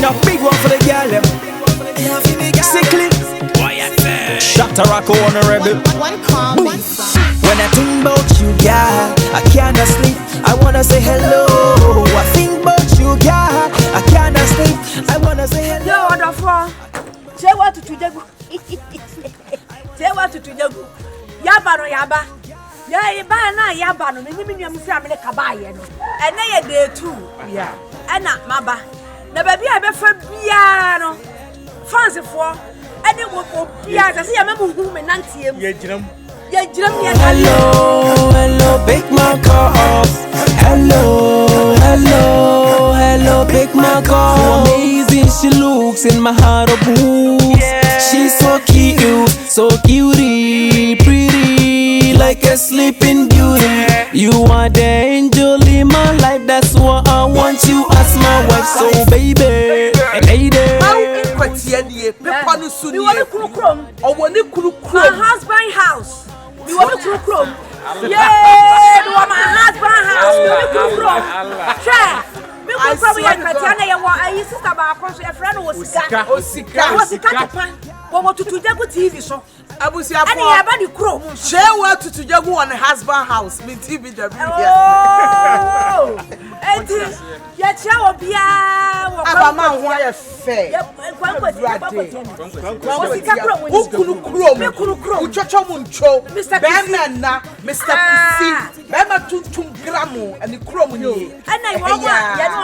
a big one for the girl them. Sickly. Shut a rock on a rebel. When I think about you, girl, I cannot sleep. I wanna say hello. I think about you, girl, I cannot sleep. I wanna say hello. Yo, what the fuck? Say what to Jagu. Say what to Jagu. Yaba no yaba. Yeah, yaba na yaba no. Me am free am kabaye no. And na ye day 2. Yeah. And na maba. Na baby I be fa bia no. Fancy for. And it will be as I see a member who may not see him. Hello, hello, Big Marco. Hello, Big Marco. Amazing she looks in my heart of boots. She's so cute, so cutie, pretty, like a sleeping beauty. You are the angel in my life, that's what I want you as my wife. So baby, my husband house. You want to chrome? Yeah, you want my husband house. You want to chrome? Sure. Me go from your Katiana. You want a sister about a friend was Sika. Was Sika. What to Jago TV show? I will see a body chrome. Share what to Jago on a husband house. Me TV. Oh, and yet you will be a man. Why a fair? Mr. Bernana, Mr. Pussy, Bema Tum Gramo, and the Chrome. And I want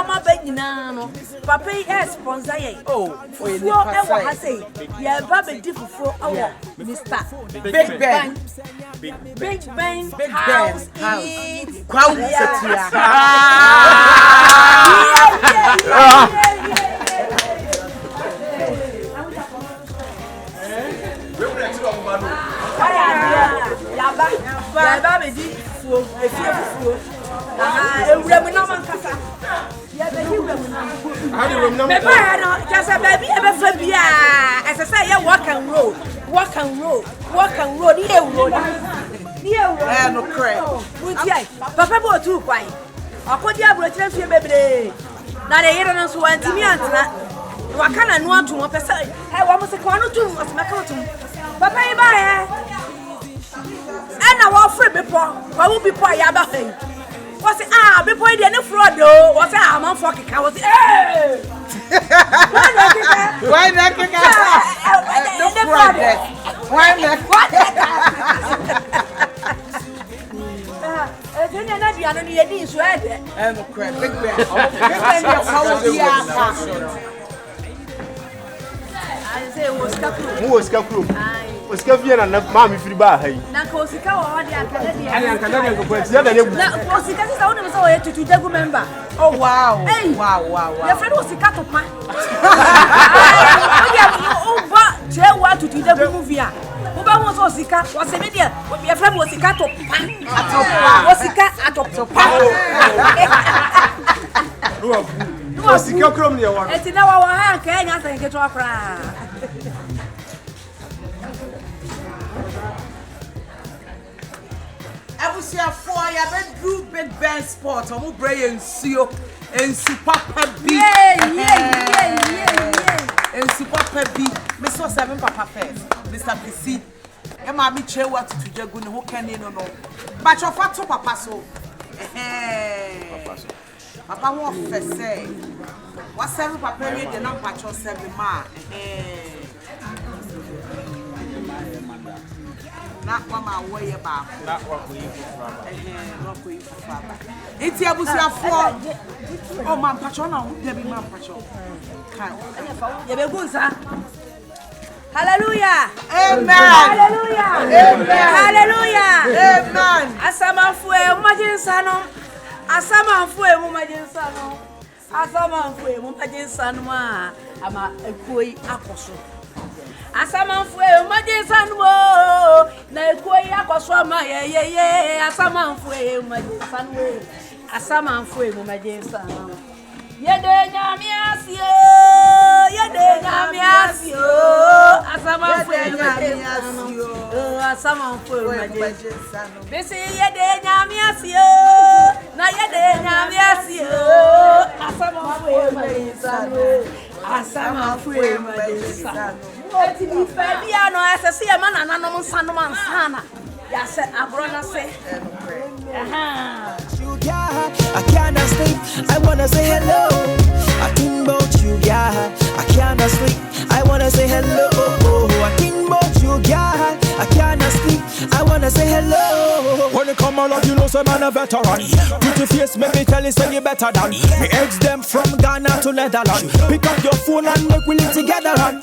my baby now. Papa is sponsor. Oh, for you, I say, yeah, Baby different for our Mr. Big Ben, Big Ben, house, Kwahu. Papa bought 2 pine. I could have brought you baby. Now they hear us one to me and what can I want to want to say? I was a corner to my country. Papa, and I want free before. What will be poor Yaba? Was it before the end of fraud though? Was I'm on fucking cows? Why not? Who was Capro? Was Cavian and Mammy Friba? Nakosika or the Canadian to remember. Oh wow! Hey, wow! Your friend was a cat of mine. What to the movie? Who was Osika? Was a media? Your friend was a cat of was a cat at Was the Cacrum near one? It's in our hand, can you think it off? I was here for your bedroom, bed band sport, or Mubray and Sio and Super B. And Super B. Miss 7 Papa Fest, Mr. PC. And Mammy Kyeiwaa to Jagun, who can you know? But your fat to Papa so. Papa won't first say. What 7 Papa the number 7 ma. Not Mama way about. Not what we it's a bush of 4. Oh, my patron, there be my patron. Hallelujah. Amen. Hallelujah. Amen. Hallelujah. Amen. Asama fue umajin sano. Asama fue umajin sano. Asama fue umajin sano ma. Ama ekoi akoso. Asama fue umajin sano na ekoi akoso ma ye. Asama fue umajin sano. Asama fue umajin sano. Yede nyamiasio. Asama fue nyamiasio. Asama fue umajin sano. Bisi yede nyamiasio. Na yede nyamiasio. Asama fue umajin sano. Baby, I know as I see a man and I know son of man, sana. Yes, I'm gonna say. I cannot sleep. I wanna say hello. I think about you, yeah. I cannot sleep. I wanna say hello. I think about you, yeah. I cannot sleep. I wanna say hello. When you come along, you know some man a veteran. Pretty face, make me tell you say you better than me. Eggs them from Ghana to Netherlands. Pick up your phone and make we live together. And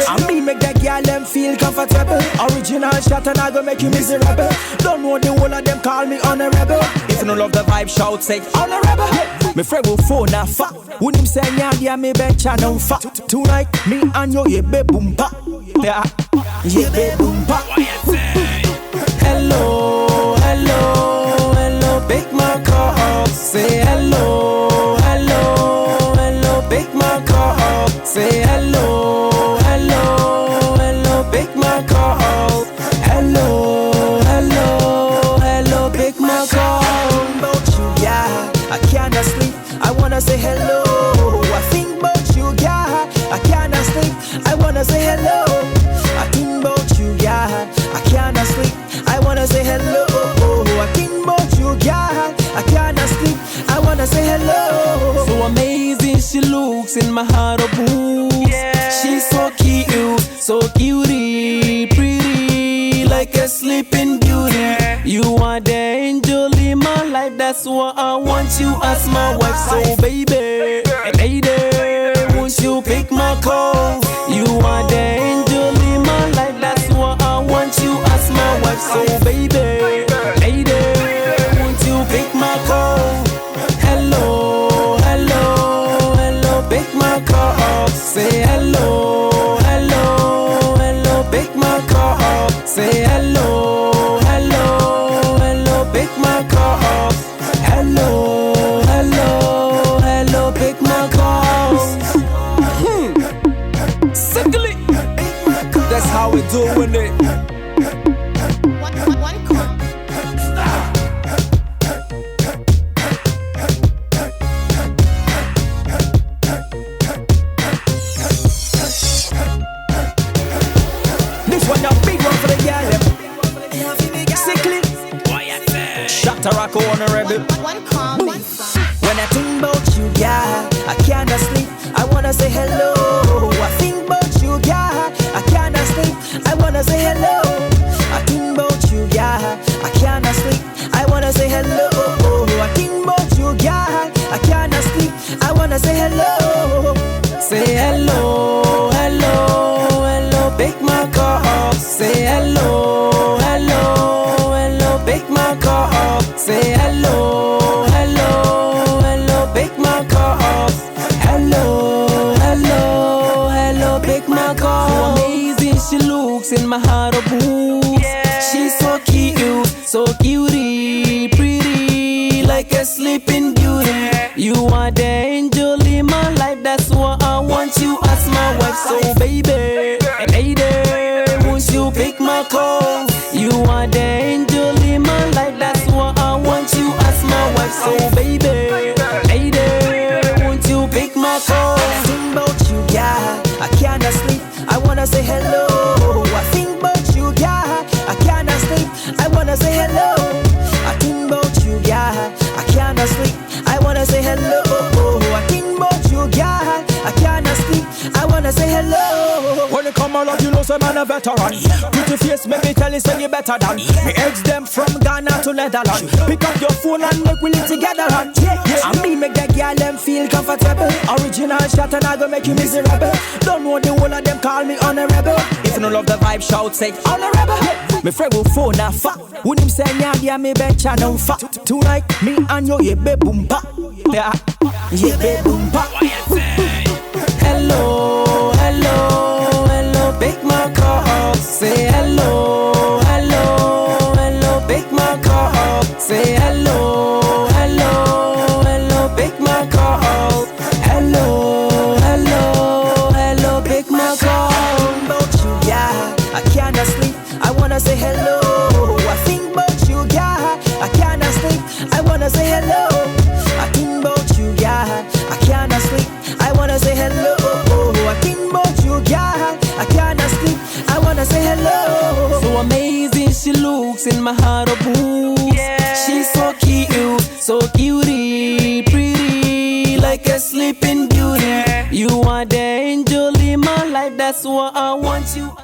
I mean make that girl them feel comfortable. Original shot and I go make you miserable. Don't know the whole of them call me honorable. If you don't love the vibe, shout say honorable. Me friend will phone a fat. When him say yeah, me betcha no fat. Tonight me and you ye be boom pa. Yeah, ye be boom pa. Hello, hello, hello, Big Mac. Say hello, hello, hello, Big Mac. Say hello, hello, hello, Big Mac. Hello, hello, hello, Big Mac. About you, yeah. I cannot sleep. I wanna say hello. I think about you, yeah. I cannot sleep. I wanna say hello. I think about you, yeah. I cannot sleep. I wanna say hello. I think about you, yeah. I cannot sleep. I wanna say hello. So amazing she looks in my heart of boo. Yeah. She's so cute, so cutie, pretty like a sleeping beauty. You are the angel in my life. That's why I want you as my wife. So baby, lady, won't you pick my call? You are the angel in my life. That's why I want you as my wife. So baby, lady, won't you pick my call? Hello, hello, hello, pick my call. Say hello, hello, hello, pick my call. Say hello, hello, hello, pick my call. Hello, hello, hello, pick my call. Sickly. That's how we doing it. One call. This one a big one for the girl. Sickly. Shot a rock on a rebel. One call. When I think about you, yeah, I cannot sleep. I wanna say hello. I think about you, yeah, I cannot sleep. I wanna say hello. I think about you, yeah, I cannot sleep. I wanna say hello. I think about you, yeah, I cannot sleep. I wanna say hello. Say hello, hello, hello, Big Mac. Say hello, hello, hello, Big Mac. Say hello, hello, hello, Big Mac. Hello, hello, hello, Big Mac. So amazing she looks in my heart of boo. She's so cute, so cutie, pretty like a sleeping beauty. You are the angel in my life. That's why I want you as my wife. So baby, lady, won't you pick my call? You are the angel in my life. That's why I want you as my wife. So baby, lady, won't you pick my call? I think about you, yeah. I cannot sleep. I wanna say hello. I think about you, yeah. I cannot sleep. I wanna say hello. I think about you, yeah. I cannot sleep. I wanna say hello. I think about you, yeah. I cannot sleep. I wanna say hello. When you come along, you know some man a veteran. Pretty face, make me tell you say you better than me. Eggs them from Ghana to Netherlands. Pick up your phone and make we live together. And I mean make that girl them feel comfortable. Original shot and I go make you miserable. Don't know the whole of them call me honorable. If you don't love the vibe, shout say honorable. Me friend will phone a fat. When him say yeah, me betcha no fat. Tonight me and you ye be boom pa. Yeah, ye be boom pa. Hello, hello, hello, Big Mac. Say hello, hello, hello, Big Mac. Say hello, hello, hello, Big Mac. Hello, hello, hello, Big Mac. About you, yeah, I cannot sleep. I wanna say hello. I think about you, yeah, I cannot sleep. I wanna say hello. I think about you, yeah, I cannot sleep. I wanna say hello. I think about you, yeah, I cannot sleep, I wanna say hello. So amazing she looks in my heart of boots. She's so cute, so cutie, pretty, like a sleeping beauty. You are the angel in my life, that's what I want you.